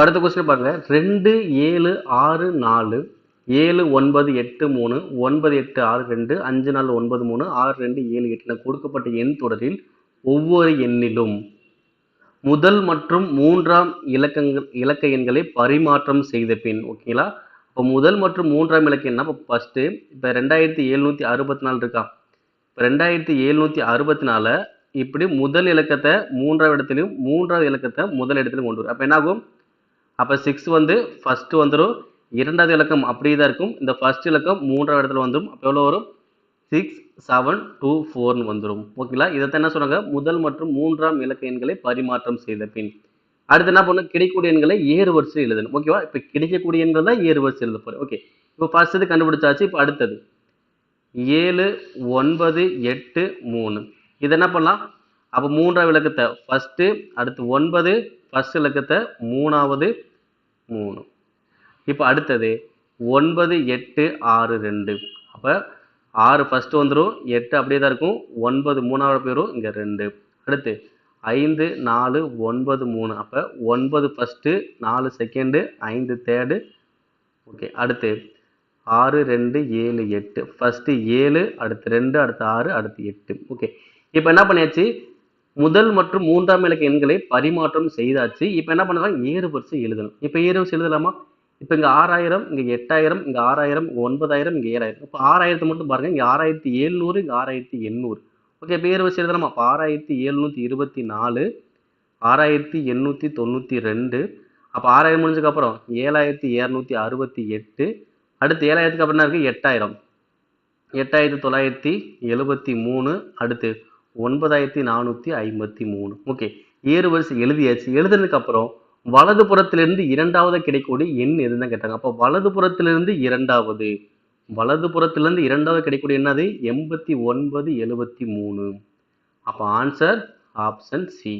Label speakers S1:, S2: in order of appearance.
S1: அடுத்த கொஸ்டின் பாருங்க 2 7 6 4 7 9 8 3 9 8 6 2 5 4 9 3 6 2 7 8 கொடுக்கப்பட்ட எண் தொடரில் ஒவ்வொரு எண்ணிலும் முதல் மற்றும் மூன்றாம் இலக்க எண்களை பரிமாற்றம் செய்த பின் ஓகேங்களா. இப்போ முதல் மற்றும் மூன்றாம் இலக்க எண்ணா இப்போ ஃபர்ஸ்ட் இப்போ 2764 இருக்கா. இப்போ 2764 இப்படி முதல் இலக்கத்தை மூன்றாவது இடத்துலையும் மூன்றாவது இலக்கத்தை முதல் இடத்துலையும் கொண்டு வரும். அப்போ என்ன ஆகும், அப்போ 6 வந்து ஃபர்ஸ்ட் வந்துடும், இரண்டாவது இலக்கம் அப்படியே தான் இருக்கும், இந்த ஃபர்ஸ்ட் இலக்கம் மூன்றாவது இடத்துல வந்துடும். அப்போ எவ்வளோ வரும், 6 7 2 4 வந்துடும் ஓகேங்களா. இதைத்தான் என்ன சொன்னாங்க, முதல் மற்றும் மூன்றாம் இலக்க எண்களை பரிமாற்றம் செய்த பின். அடுத்து என்ன பண்ணணும், கிடைக்கக்கூடிய எண்களை ஏறு வரிசையில் எழுதணும் ஓகேவா. இப்போ கிடைக்கக்கூடிய எண்கள் தான் ஏறு வரிசை எழுத போகிறேன். ஓகே, இப்போ ஃபர்ஸ்ட் இது கண்டுபிடிச்சாச்சு. இப்போ அடுத்தது 7 9 8 3 இது என்ன பண்ணலாம், அப்போ மூன்றாவது இலக்கத்தை ஃபர்ஸ்ட், அடுத்து 9 ஃபர்ஸ்ட் இலக்கத்தை மூணாவது 3. இப்போ அடுத்தது 9 8 6 2 அப்போ 6 ஃபர்ஸ்ட் வந்துடும், 8 அப்படியே தான் இருக்கும், 9 மூணாவது போயிடும் இங்கே 2. அடுத்து 5 4 9 3 அப்போ 9 ஃபர்ஸ்ட்டு, 4 செகண்டு, 5 தேர்டு. ஓகே, அடுத்து 6 2 7 8 ஃபர்ஸ்ட் 7, அடுத்து 2, அடுத்து 6, அடுத்து 8. ஓகே, இப்போ என்ன பண்ணியாச்சு, முதல் மற்றும் மூன்றாம் இலக்க எண்களை பரிமாற்றம் செய்தாச்சு. இப்போ என்ன பண்ணலாம், ஏறு வரிசை எழுதணும். இப்போ ஏறு வரிசை எழுதலாமா. இப்போ இங்கே 6000, இங்கே 8000, இங்கே 6000, இங்கே 9000, இங்கே 7000. இப்போ 6000 மட்டும் பாருங்க, இங்கே 6700, இங்கே 6800. ஓகே, இப்போ ஏறு வரிசை எழுதலாமா. அப்போ 6724, 6892, அப்போ 6000 முடிஞ்சதுக்கப்புறம் 7268, அடுத்து 7000க்கு அப்புறம் என்ன இருக்குது 8000, 8973, அடுத்து 9453. ஓகே, ஏறு வரிசை எழுதியாச்சு. எழுதுனதுக்கு அப்புறம் வலது புறத்திலிருந்து இரண்டாவது கிடைக்கக்கூடிய எண் எதுன்னு கேட்டாங்க. அப்போ வலது புறத்திலிருந்து இரண்டாவது கிடைக்கக்கூடிய என்னது 8973. அப்போ ஆன்சர் ஆப்ஷன் சி.